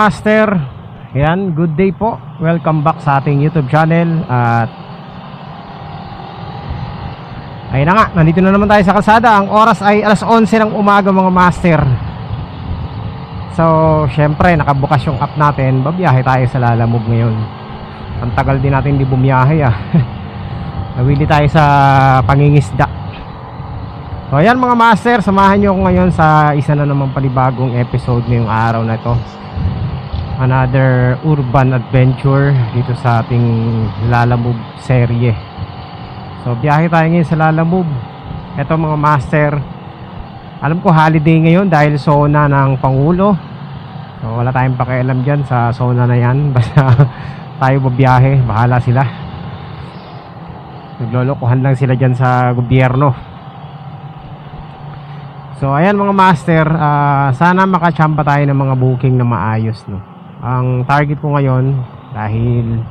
master, yan, good day po. Welcome back sa ating YouTube channel. At ayun na nga, nandito na naman tayo sa kalsada. Ang oras ay alas 11 ng umaga mga master. So, syempre, nakabukas yung app natin. Babiyahe tayo sa Lalamove ngayon. Ang tagal din natin hindi bumiyahe Nawili tayo sa pangingisda. So ayan mga master, samahan nyo ako ngayon sa isa na naman panibagong episode ngayong araw na ito. Another urban adventure dito sa ating Lalamove serye. So biyahe tayo ngayon sa Lalamove. Ito mga master, alam ko holiday ngayon dahil zona ng Pangulo. So wala tayong pakialam dyan sa zona na yan. Basta tayo babiyahe, bahala sila. Naglolokohan lang sila dyan sa gobyerno. So ayan mga master, sana makachamba tayo ng mga booking na maayos, no? Ang target ko ngayon, dahil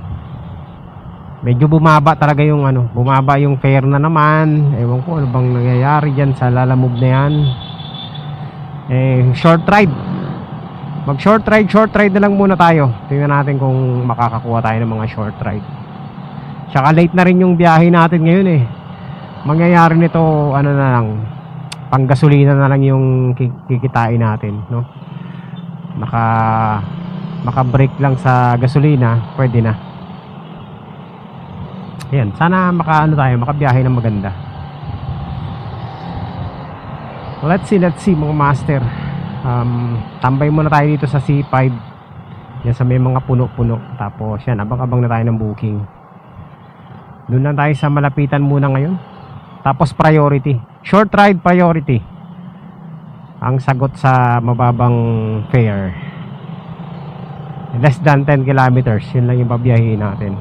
medyo bumaba talaga yung bumaba yung fare na naman. Ewan ko ano bang nangyayari dyan sa Lalamove na yan. Short ride. Mag short ride na lang muna tayo. Tingnan natin kung makakakuha tayo ng mga short ride. Tsaka late na rin yung biyahe natin ngayon Mangyayari nito na lang, panggasolina na lang yung kikitain natin, no? Maka-break lang sa gasolina, pwede na. Ayan, sana makabiyahe ng maganda. Let's see mga master. Tambay muna tayo dito sa C5. Yan sa may mga puno-puno. Tapos yan, abang-abang na tayo ng booking. Doon lang tayo sa malapitan muna ngayon. Tapos priority, short ride priority ang sagot sa mababang fare. Less than 10 kilometers, yun lang yung babiyahin natin.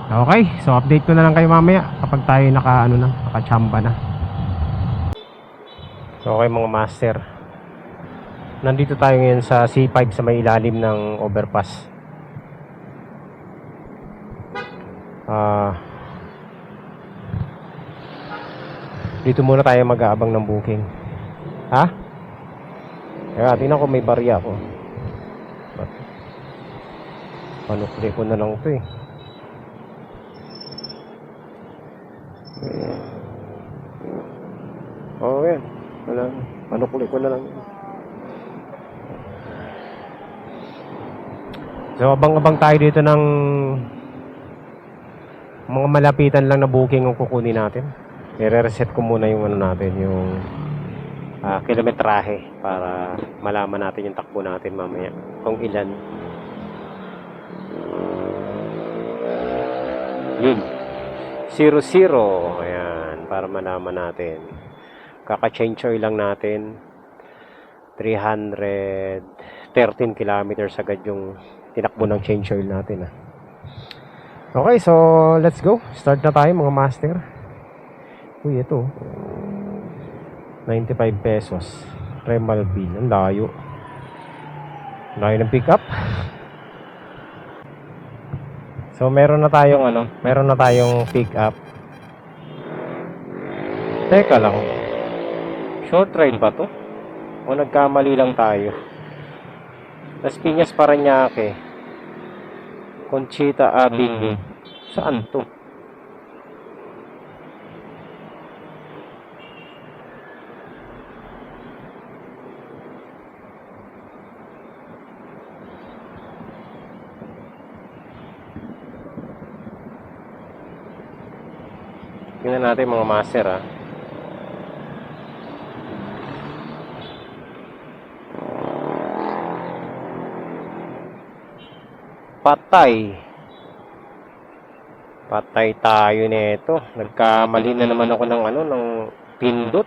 Okay, so update ko na lang kayo mamaya kapag tayo nakachamba na. So okay mga master, nandito tayo ngayon sa C5 sa may ilalim ng overpass. Dito muna tayo mag-aabang ng booking. Kaya tingnan ko, may barya ako. Panukli ko na lang ito Okay, wala. Panukli ko na lang. So abang-abang tayo dito ng mga malapitan lang na booking ang kukunin natin. I-reset ko muna yung natin, yung kilometrahe para malaman natin yung takbo natin mamaya kung ilan. Yun, 00. Ayan, para malaman natin. Kaka-change oil lang natin. 313 kilometers agad yung tinakbo ng change oil natin Okay, so let's go. Start na tayo mga master. Uy, ito 95 pesos Remal bill. Ang layo. Layo ng pick up. So meron na tayong pick up. Teka lang, short ride ba to? O nagkamali lang tayo? Las Piñas, Parañaque, Conchita Avenue. Saan to? Tingnan natin mga master Patay tayo nito. Nagkamali na naman ako ng pindot.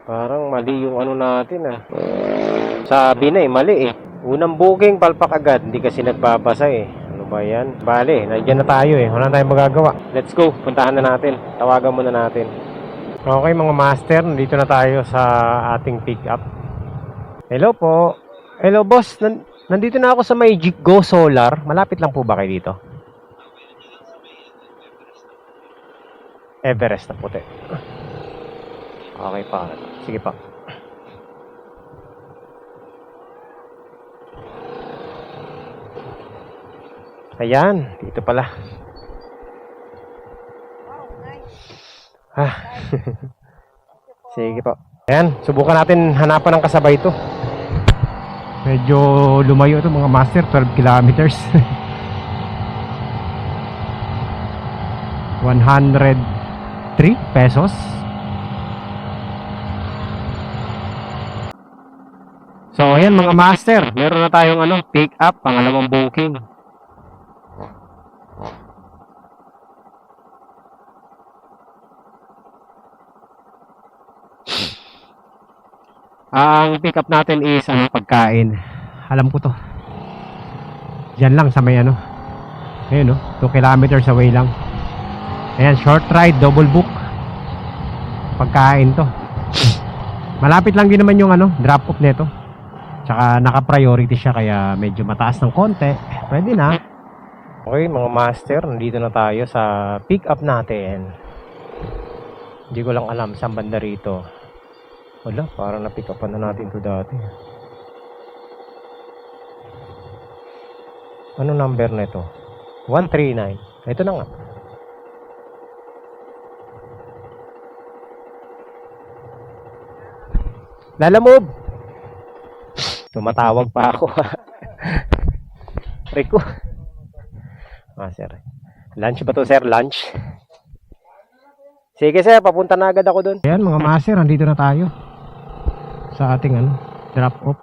Parang mali yung natin Sabi na mali Unang booking, palpak agad. Hindi kasi nagbabasa Ano ba yan? Bale, nandiyan na tayo Wala na tayong magagawa. Let's go, puntahan na natin. Tawagan muna natin. Okay mga master, nandito na tayo sa ating pick up. Hello po. Hello boss, nandito na ako sa may Go Solar. Malapit lang po ba kayo dito? Everest na puti. Okay pa. Sige pa. Ayan, dito pala. Ah. Sige po. Ayan, subukan natin hanapan ng kasabay ito. Medyo lumayo ito mga master, 12 kilometers. 103 pesos. So ayan mga master, meron na tayong pick up, pangalawang booking. Ang pick up natin is pagkain. Alam ko to. Diyan lang sa may Ayun 2 kilometers away lang. Ayan, short ride, double book. Pagkain to. Malapit lang din naman yung drop off nito. Tsaka naka-priority siya kaya medyo mataas ng konti. Pwede na. Okay mga master, nandito na tayo sa pick up natin. Hindi ko lang alam saan banda rito. Wala, parang na-pick upan na natin to dati. Ano number na ito? 139. Ito na nga. Lalamove! Tumatawag pa ako. Rico. Sir. Lunch ba to, sir? Lunch? Sige, sir. Papunta na agad ako dun. Ayan, mga master. Andito na tayo. Sa ating drop off.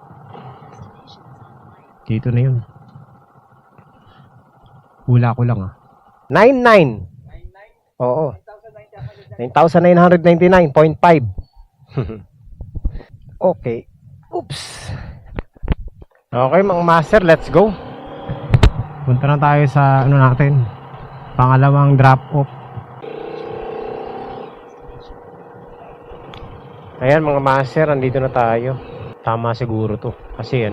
Dito na yun. Hula ko lang 99. Oo. 9,999.5. Okay. Oops. Okay mga master, let's go. Punta na tayo sa natin. Pangalawang drop off. Ayan mga master, andito na tayo. Tama siguro to. Kasi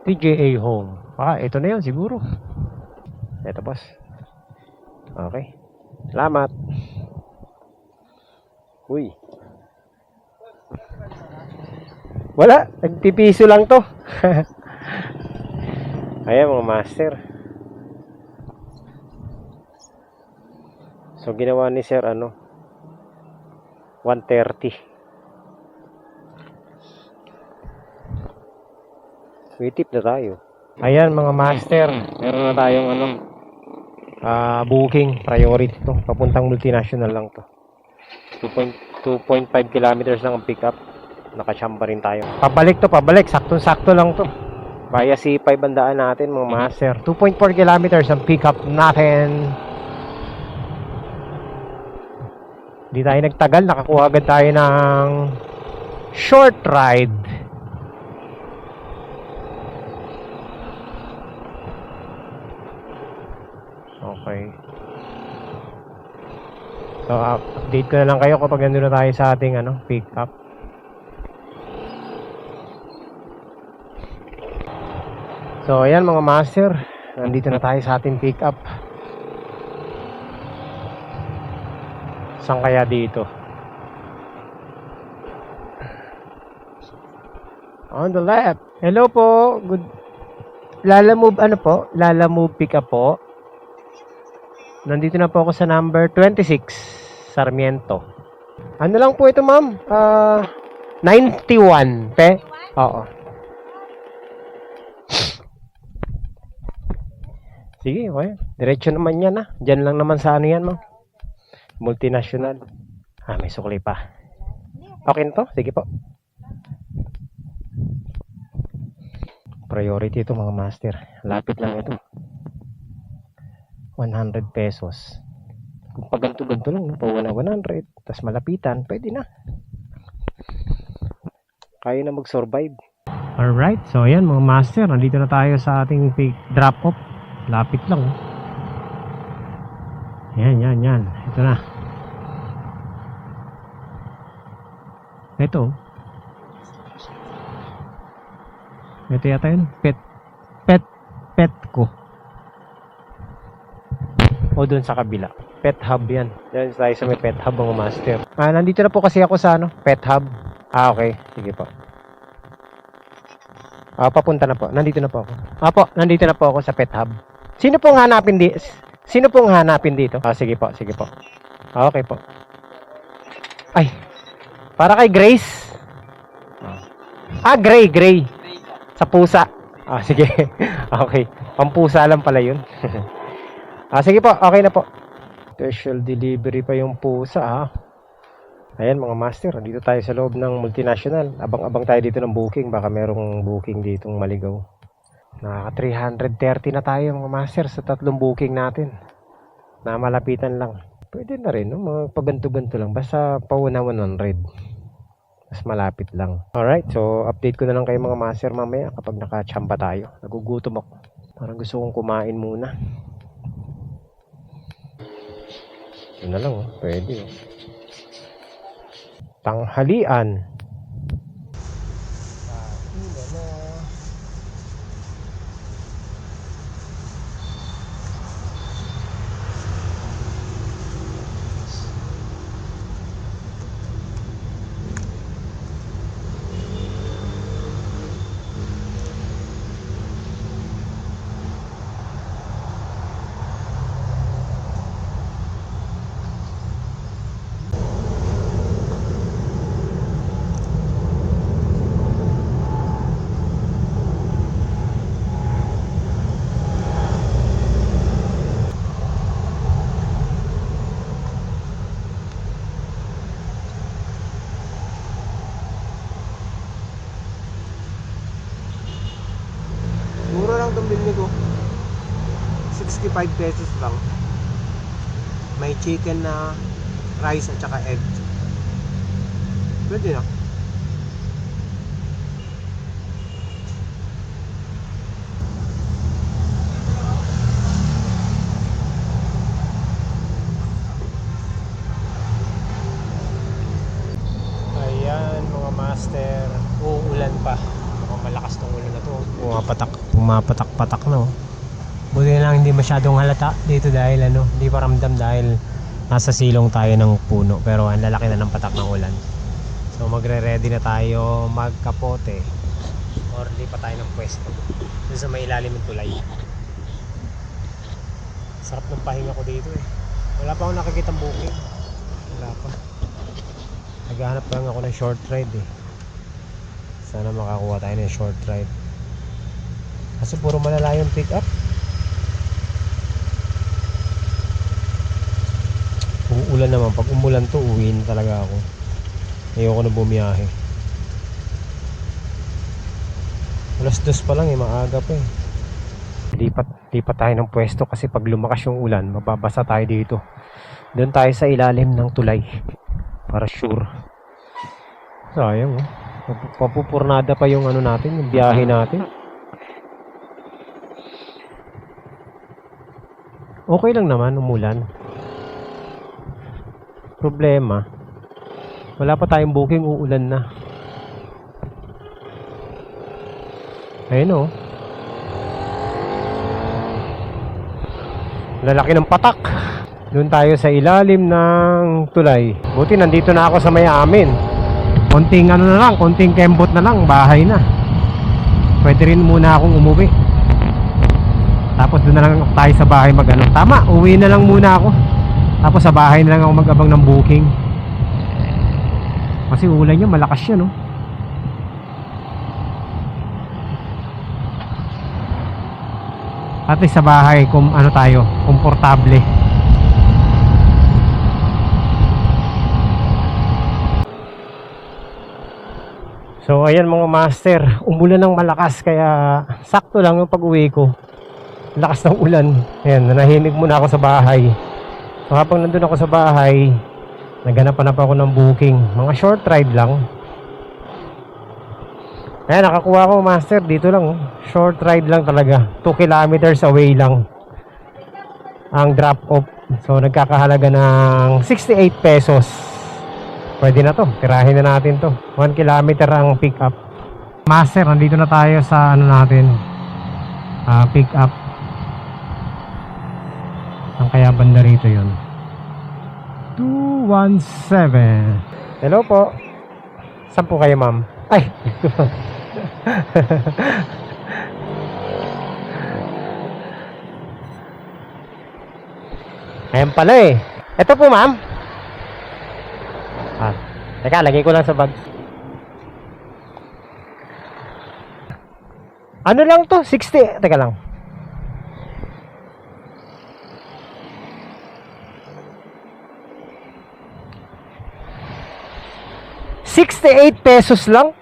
TJA Home. Ito na yun siguro. Ito boss. Okay. Salamat. Uy. Wala. Nagpipiso lang to. Ayan mga master. So ginawa ni sir 130. Witip na tayo. Ayan mga master, meron na tayong booking priority to. Papuntang multinational lang to. 2.5 kilometers lang ang pick up. Nakachamba rin tayo. Pabalik, sakto-sakto lang to. Via C5 bandaan natin mga master. 2.4 kilometers ang pick up natin. Di tayo nagtagal, nakakuha agad tayo ng short ride. Okay. So, update ko na lang kayo kapag nandun na tayo sa ating pick up. So, ayan mga master. Nandito na tayo sa ating pick up. Saan kaya dito? On the left. Hello po. Good. Lalamove Lalamove pick up po. Nandito na po ako sa number 26, Sarmiento. Ano lang po ito, ma'am? 91, pe? Oo. Sige, okay. Diretso naman yan, Diyan lang naman sa yan, ma'am. Multinational. May sukli pa. Okay na to? Sige po. Priority ito, mga master. Lapit lang ito. 100 pesos. Kung paganto-ganto lang, pawala 100, tas malapitan, pwede na. Kaya na mag-survive. Alright, so ayan mga master, nandito na tayo sa ating drop off. Lapit lang. Yan. Ito na. Ito yata yun. Pet ko. O dun sa kabila. Pet hub yan. Yan tayo sa may pet hub mga master. Nandito na po kasi ako sa pet hub. Okay. Sige po. Papunta na po. Nandito na po ako. Nandito na po ako sa pet hub. Sino pong hanapin dito? Sige po, sige po. Okay po. Ay. Para kay Grace. Gray. Sa pusa. Sige. Okay. Pampusa lang pala yun. Sige po. Okay na po. Special delivery pa yung pusa Ayan mga master, dito tayo sa loob ng multinational. Abang-abang tayo dito ng booking. Baka merong booking ditong maligaw. Nakaka 330 na tayo mga master sa 3 booking natin. Na malapitan lang. Pwede na rin, mga pabanto-banto lang. Basta pauna 100. Mas malapit lang. Alright, so update ko na lang kayo mga master mamaya kapag nakachamba tayo. Nagugutom ako. Parang gusto kong kumain muna. Yun na lang pwede tanghalian. Mura lang itong bilhin ko. 65 pesos lang. May chicken na rice at saka egg. Pwede na. Ayan mga master. Uulan pa. Malakas tong ulan na to. Pumapatak-patak na Buti lang hindi masyadong halata dito dahil hindi pa ramdam dahil nasa silong tayo ng puno. Pero ang lalaki na ng patak ng ulan. So magre-ready na tayo magkapote. Or di pa tayo ng pwesto. Doon sa may ilalim ng tulay. Sarap ng pahinga ko dito Wala pa akong nakikitang booking. Wala pa. Naghahanap lang ako ng short ride Sana makakuha tayo ng short ride. Kasi puro malala yung pick up. Uulan naman. Pag umulan to, uwiin talaga ako. Ayoko na bumiyahe. Alas 2 pa lang maaga pa Lipat tayo ng pwesto kasi pag lumakas yung ulan, mababasa tayo dito. Doon tayo sa ilalim ng tulay. Para sure. Sayang papupurnada pa yung natin, yung biyahe natin. Okay lang naman umulan. Problema, wala pa tayong booking, uulan na. Ayun lalaki ng patak. Doon tayo sa ilalim ng tulay. Buti nandito na ako sa may amin. Konting konting kembot na lang, bahay na. Pwede rin muna akong umuwi. Tapos doon na lang tayo sa bahay Tama, uwi na lang muna ako. Tapos sa bahay na lang ako mag-abang ng booking. Kasi ulan niya, malakas siya At least sa bahay, tayo, komportable. So ayan mga master, umulan ng malakas kaya sakto lang yung pag-uwi ko. Lakas ng ulan. Ayan, nanahimik muna ako sa bahay. So habang nandun ako sa bahay, naghanap ako ng booking. Mga short ride lang. Ayan, nakakuha ko master dito lang. Short ride lang talaga. 2 kilometers away lang ang drop off. So nagkakahalaga ng 68 pesos. Pwede na to, tirahin na natin to. 1 kilometer ang pick up. Master, nandito na tayo sa natin, pick up. Ang kaya banda rito yun. 217. Hello po. Saan po kayo, ma'am? Ay! Ayan pala eh. Ito po, ma'am. Teka, lagay ko lang sa bag. Ano lang to? 60. Teka lang. ₱68 lang.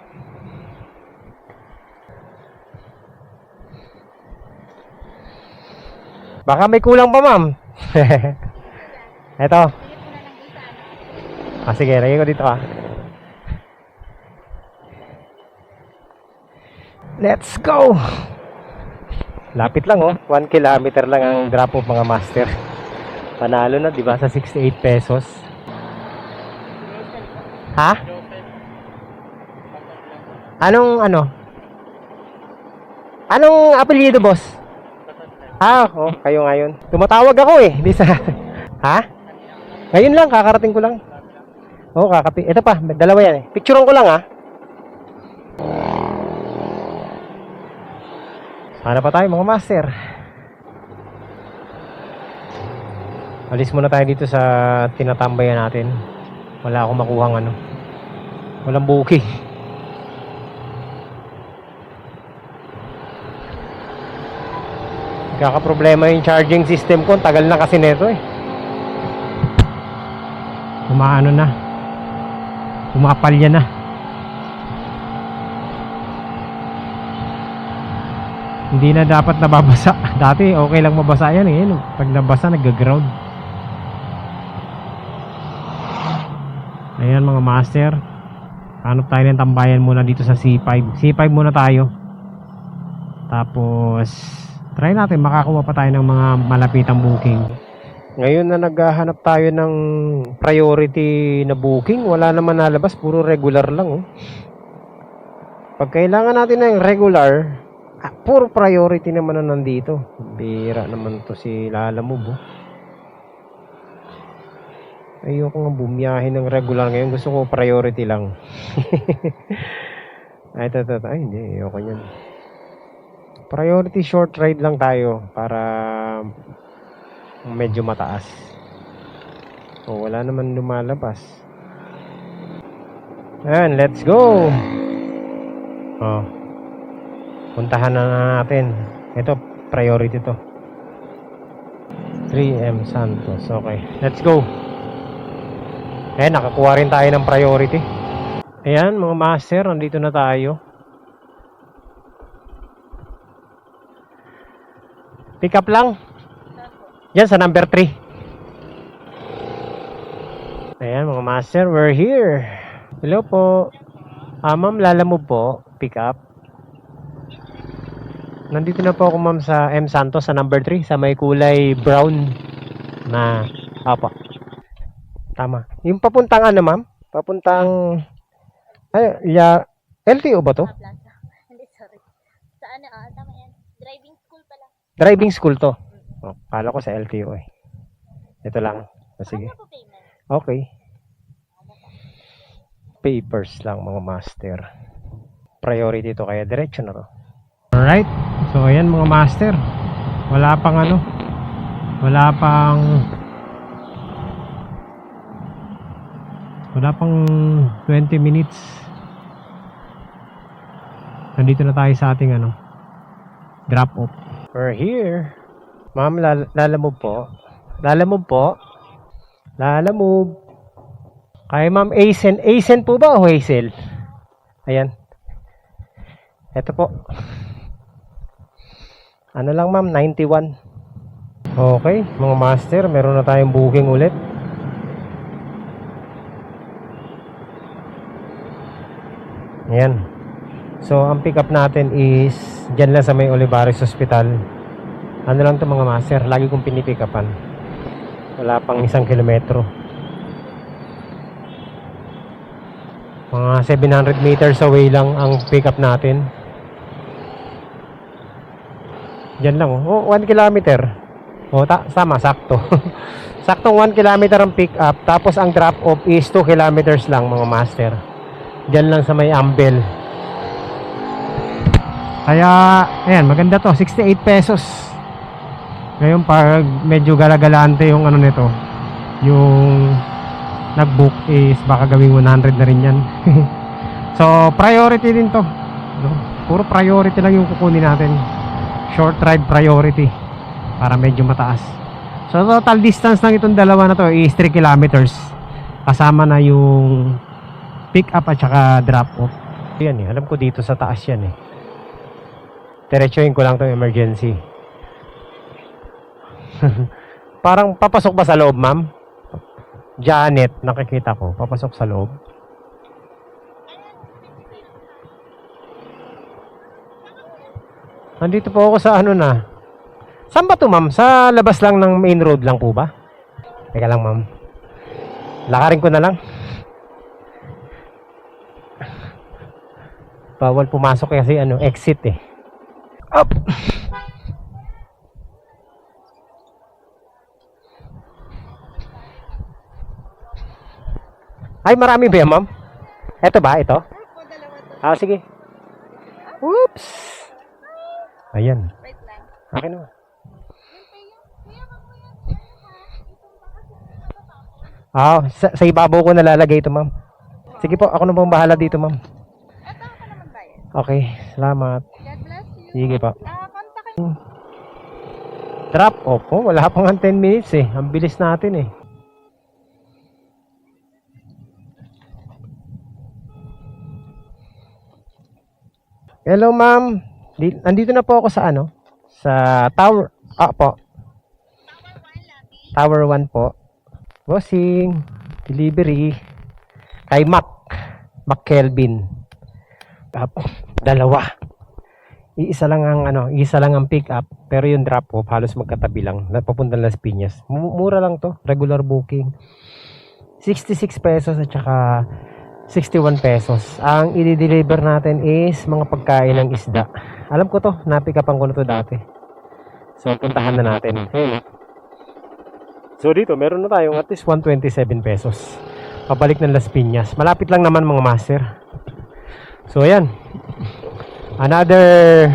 Baka may kulang pa, ma'am. Eto. Sige, lagay ko dito Let's go! Lapit lang 1 kilometer lang ang drop off, mga master. Panalo na, di ba, sa ₱68. Ha? Anong apelyido, boss? Kayo ngayon. Tumatawag ako eh. Di sa... Ha? Ngayon lang, kakarating ko lang. Ito pa, dalawa yan eh. Picturean ko lang Sana pa tayo, mga master. Alis muna tayo dito sa tinatambayan natin. Wala akong makuhang walang booking. Kakaproblema yung charging system ko. Tagal na kasi neto eh. Pumapalya na. Hindi na dapat nababasa. Dati okay lang mabasa yan eh. Pag nabasa, nag-ground. Ayan, mga master. Hanap tayo ng tambayan muna dito sa C5. C5 muna tayo. Tapos try natin makakuha pa tayo ng mga malapitang booking. Ngayon na naghahanap tayo ng priority na booking, wala naman nalabas, puro regular lang Pag kailangan natin ng regular, puro priority naman na nandito. Bira naman to si Lalamove Ayoko nga bumiyahin ng regular ngayon, gusto ko priority lang. Ay, hindi, ayoko yan. Priority short ride lang tayo para medyo mataas. Wala naman lumalabas. Ayan, let's go. Puntahan na natin. Ito, priority to. 3M Santos. Okay, let's go. Ayan, nakakuha rin tayo ng priority. Ayan, mga master, nandito na tayo. Pick up lang. Yan sa number 3. Ayan, mga master, we're here. Hello po. Ma'am, Lalamove po. Pick up. Nandito na po ako, ma'am, sa M Santos sa number 3, sa may kulay brown na tama. Yung papuntang ma'am? Papuntang LTO ba to? Hindi, sorry. Sa tama yan. Driving school pala. Driving school to. Kala ko sa LTO eh. Ito lang. Sige. Okay. Papers lang, mga master. Priority to, kaya diretso na to. Alright. So ayan, mga master. Wala pang wala pang 20 minutes. Nandito na tayo sa ating drop off. We're here. Ma'am, Lalamove po. Lalamove. Kaya ma'am, Asen po ba o Hazel? Ayan. Ito po. Ano lang ma'am, 91. Okay, mga master, meron na tayong booking ulit. Ayan. So, ang pick up natin is dyan lang sa may Olivares Hospital. Ano lang to, mga master, lagi kong pinipick upan. Wala pang 1 kilometro. Mga 700 meters away lang ang pick up natin. Diyan lang 1 kilometer. Tama, sakto. Saktong 1 kilometer ang pick up, tapos ang drop off is 2 kilometers lang mga master. Diyan lang sa may Ambel. Kaya, ayan, maganda to, 68 pesos. Ngayon pag medyo galagalante yung ano nito, yung nag-book is baka gawing 100 na rin yan. So, priority din to. No? Puro priority lang yung kukunin natin. Short ride priority para medyo mataas. So, total distance ng itong dalawa na to is 3 kilometers. Kasama na yung pick up at saka drop off. Yan eh, alam ko dito sa taas yan eh. Diretsuhin ko lang itong emergency. Parang papasok ba sa loob, ma'am? Janet, nakikita ko. Papasok sa loob. Nandito po ako sa ano na. Saan ba to, ma'am? Sa labas lang ng main road lang po ba? Teka lang, ma'am. Lakarin ko na lang. Bawal pumasok kasi ano, exit eh. Up! Ay, marami ba yan, ma'am? Ito ba? Ito? Ah, sige. Oops! Ayan. Wait lang. Akin naman. Ah, sa ibabaw ko nalalagay ito, ma'am. Sige po, ako na pong bahala dito, ma'am. Eto ako naman bayad. Okay, salamat. God bless you. Sige po. Kontakin. Drop off po, wala pang 10 minutes eh. Ang bilis natin eh. Hello, ma'am. Nandito na po ako sa ano? Sa tower. Ah, po. Tower 1 po. Bossing. Delivery. Kay Mac Kelvin. Dalawa. Iisa lang ang pick up, pero yung drop off halos magkatabi lang. Napapunta Las Piñas. Mura lang to, regular booking. 66 pesos at saka 61 pesos. Ang i-deliver natin is mga pagkain ng isda. Alam ko to, na-pick upan ko na to dati. So puntahan na natin. So dito meron na tayong at least 127 pesos. Pabalik ng Las Piñas. Malapit lang naman mga master. So ayan. Another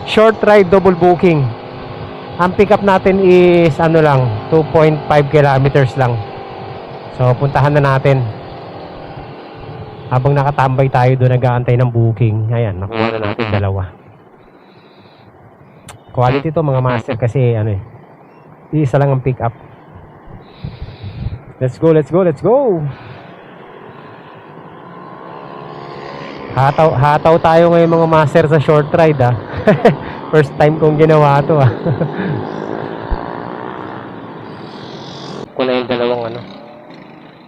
short ride double booking. Ang pick up natin is ano lang, 2.5 kilometers lang. So puntahan na natin. Habang nakatambay tayo doon nag-aantay ng booking. Ayan, nakuha na natin dalawa. Quality to mga master kasi ano eh. Isa lang ang pick up. Let's go, let's go, let's go. Hataw tayo ngayon mga master sa short ride ah. First time kong ginawa to ah. Ko na yung dalawang ano.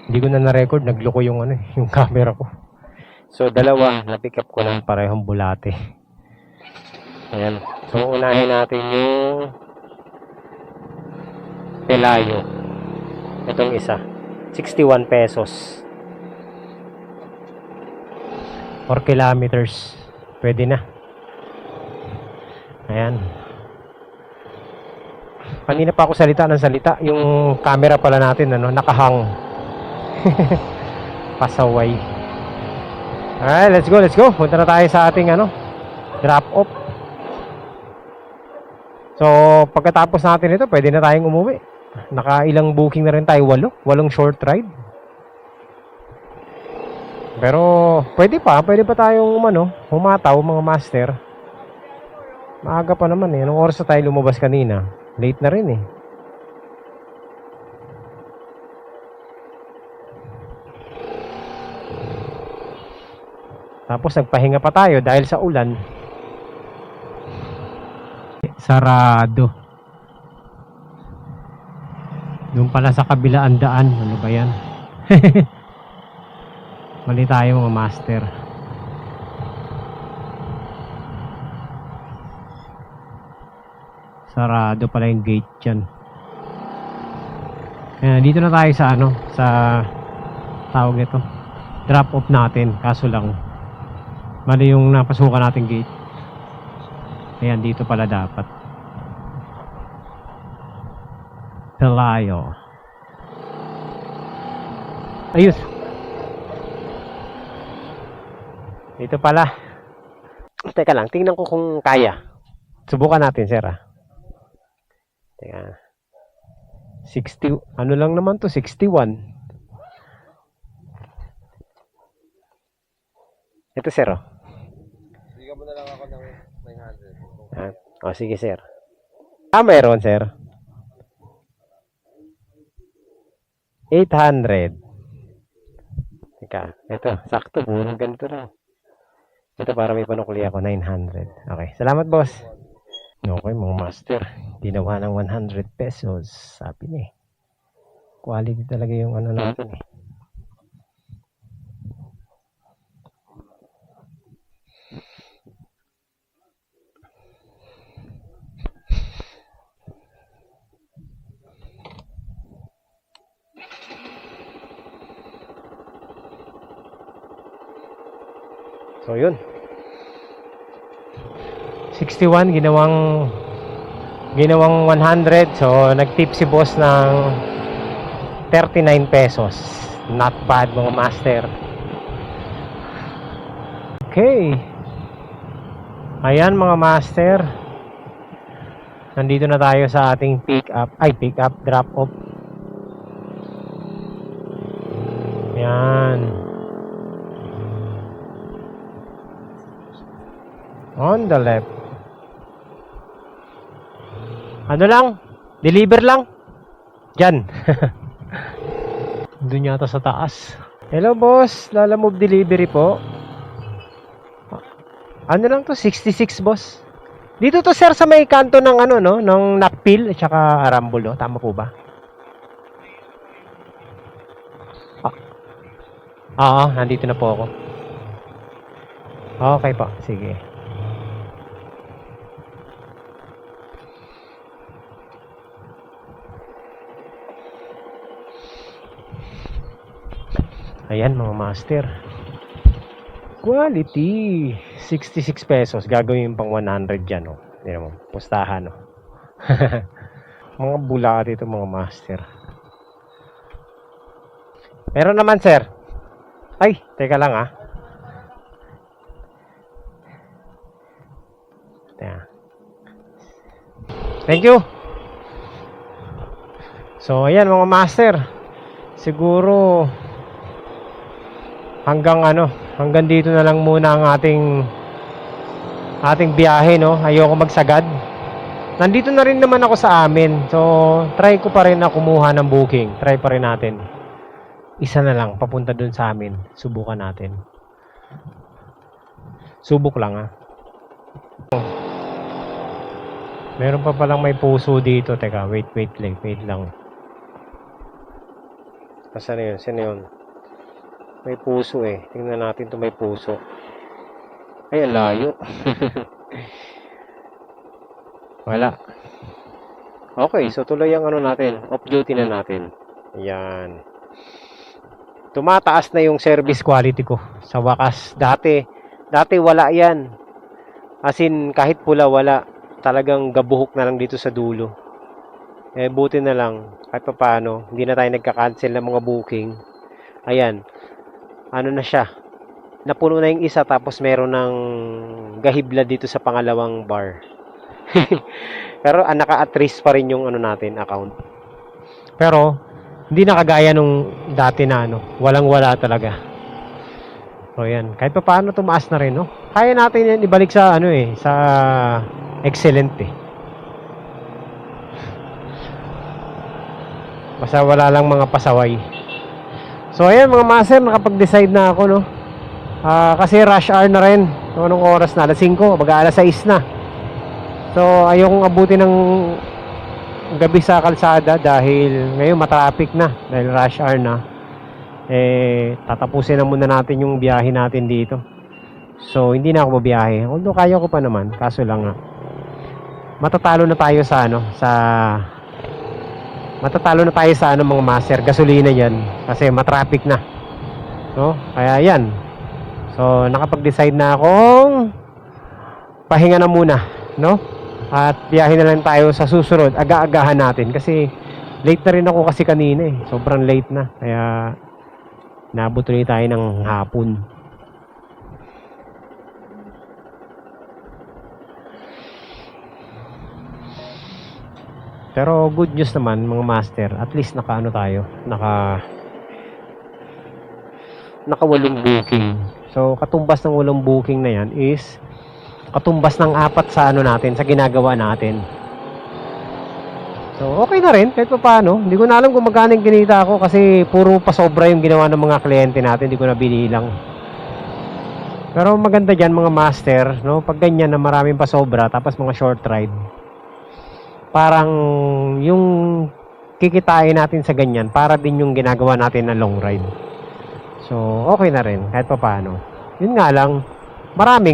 Hindi ko na na-record, nagloko yung ano, yung camera ko. So dalawa, na-pick up ko ng parehong bulate. Ayan. So unahin natin yung Pelayo. Itong isa, 61 pesos. 4 kilometers. Pwede na. Ayan. Kanina pa ako salita ng salita. Yung camera pala natin, ano, nakahang. Pasaway. Alright, let's go, let's go. Punta na tayo sa ating, ano, drop off. So, pagkatapos natin ito, pwede na tayong umuwi. Nakailang booking na rin tayo, 8 short ride. Pero pwede pa tayong humataw mga master. Maaga pa naman eh. Anong oras na tayo lumabas kanina? Late na rin eh. Tapos nagpahinga pa tayo dahil sa ulan. Sarado. Doon pala sa kabilaan daan. Ano ba yan? Mali tayo mga master. Sarado pala yung gate dyan. Dito na tayo sa ano, sa tawag nito, drop off natin. Kaso lang mali yung napasukan natin gate. Ayan, dito pala dapat. Pelayo. Ayos. Dito pala. Teka lang, tingnan ko kung kaya. Subukan natin, sir. Teka. 60, ano lang naman to, 61. Ito, sir. Bigyan mo na lang ako ng 900. Sige, sir. Mayroon, sir. 800. Teka, ito, sakto, puro ganito lang. Ito para may panukuli ako, 900. Okay, salamat, boss. Okay, mga master. Ginawa ng 100 pesos. Sabi niya eh. Quality talaga yung ano natin eh. So yun, 61 ginawang 100. So nagtip si boss ng 39 pesos. Not bad, mga master. Okay, ayan mga master, nandito na tayo sa ating pick up drop off. Yan, on the left. Ano lang? Deliver lang? Diyan. Doon yata sa taas. Hello, boss. Lalamove delivery po. Ano lang to? 66, boss. Dito to, sir, sa may kanto ng ano, no? Ng Nakpil at saka Arambulo. Tama po ba? Oo, nandito na po ako. Okay po. Sige. Ayan mga master, quality, 66 pesos. Gagawin pang 100 dyan, oh. Tignan mo, pustahan, oh. Mga bula dito mga master. Meron naman, sir. Ay, teka lang, ah. Teka. Thank you. So ayan mga master, siguro hanggang dito na lang muna ang ating biyahe, no. Ayoko magsagad. Nandito na rin naman ako sa amin. So, try ko pa rin na kumuha ng booking. Try pa rin natin. Isa na lang papunta dun sa amin. Subukan natin. Subok lang, Meron pa palang may puso dito. Teka, wait lang. Asan na yun? Sino yun? May puso eh. Tingnan natin to, may puso. Ay, ang layo. Wala. Okay, so tuloy ang natin. Off duty na natin. Ayan. Tumataas na yung service quality ko. Sa wakas, dati wala yan. As in, kahit pula wala. Talagang gabuhok na lang dito sa dulo. Eh, buti na lang. Kahit pa paano, hindi na tayo nagka-cancel ng mga booking. Ayan. Ano na siya, napuno na yung isa, tapos meron ng gahibla dito sa pangalawang bar. Pero naka-at-risk pa rin yung natin, account. Pero hindi na kagaya nung dati na walang wala talaga. So yan, kahit pa paano tumaas na rin, no? Kaya natin yan ibalik sa sa excellent eh. Basta wala lang mga pasaway. So ayan mga master, nakapag-decide na ako, no. Kasi rush hour na rin. So anong oras na? Alas 5, baga alas 6 na. So ayokong abutin ng gabi sa kalsada dahil ngayon matraffic na, dahil rush hour na. Tatapusin na muna natin yung biyahe natin dito. So hindi na ako mabiyahe. Although kaya ko pa naman, kaso lang matatalo na tayo sa mga master, gasolina yan kasi matraffic na, no? Kaya yan. So nakapag-decide na akong pahinga na muna, no? At biyahe na lang tayo sa susunod. Aga-agahan natin kasi late na rin ako kasi kanina eh. Sobrang late na. Kaya Nabot ulit tayo ng hapon. Pero good news naman mga master, at least naka walong booking. So katumbas ng walong booking na yan is katumbas ng 4 sa natin, sa ginagawa natin. So okay na rin kahit pa paano. Hindi ko na alam kung magkano yung kinita ako kasi puro pasobra yung ginawa ng mga kliyente natin, hindi ko na binilang. Pero maganda dyan mga master, no? Pag ganyan na maraming pasobra tapos mga short ride, parang yung kikitain natin sa ganyan para din yung ginagawa natin na long ride. So okay na rin kahit pa paano. Yun nga lang, marami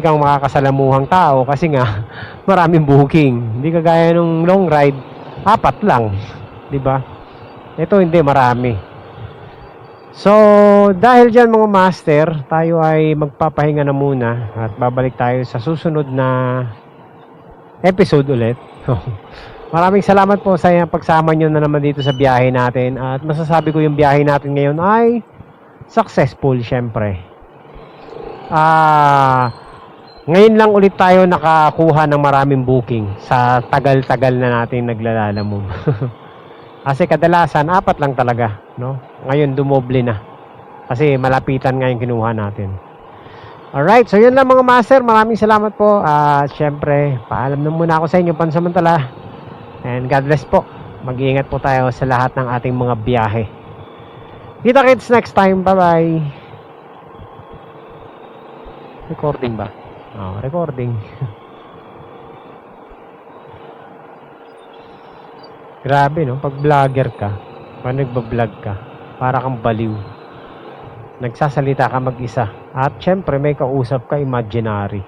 kang makakasalamuhang tao kasi nga maraming booking. Hindi kagaya nung long ride, 4 lang, 'di ba? Ito hindi, marami. So dahil diyan mga master, tayo ay magpapahinga na muna at babalik tayo sa susunod na episode ulit. Maraming salamat po sa pagsama nyo na naman dito sa biyahe natin. At masasabi ko yung biyahe natin ngayon ay successful syempre. Ngayon lang ulit tayo nakakuha ng maraming booking sa tagal-tagal na natin naglalalamog. Kasi kadalasan 4 lang talaga, no? Ngayon dumoble na. Kasi malapitan nga yung kinuha natin. Alright, so yun lang mga master. Maraming salamat po. Syempre, paalam na muna ako sa inyo pansamantala. And God bless po. Mag-iingat po tayo sa lahat ng ating mga biyahe. Kita kits next time. Bye-bye. Recording ba? Recording. Grabe, no? Pag vlogger ka, pag nagbablog ka, para kang baliw. Nagsasalita ka mag-isa. At syempre may kausap ka imaginary.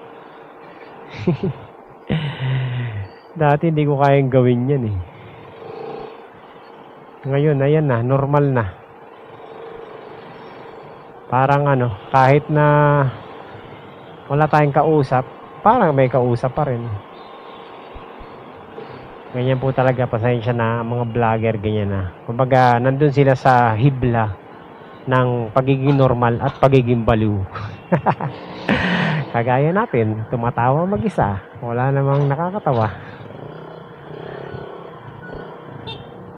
Dati hindi ko kayang gawin yan eh. Ngayon, ayan na, normal na. Parang kahit na wala tayong kausap, parang may kausap pa rin. Ganyan po talaga, pasensya na mga vlogger, ganyan na. Kumbaga, nandun sila sa hibla ng pagiging normal at pagiging baliw. Kagaya natin, tumatawa mag-isa. Wala namang nakakatawa.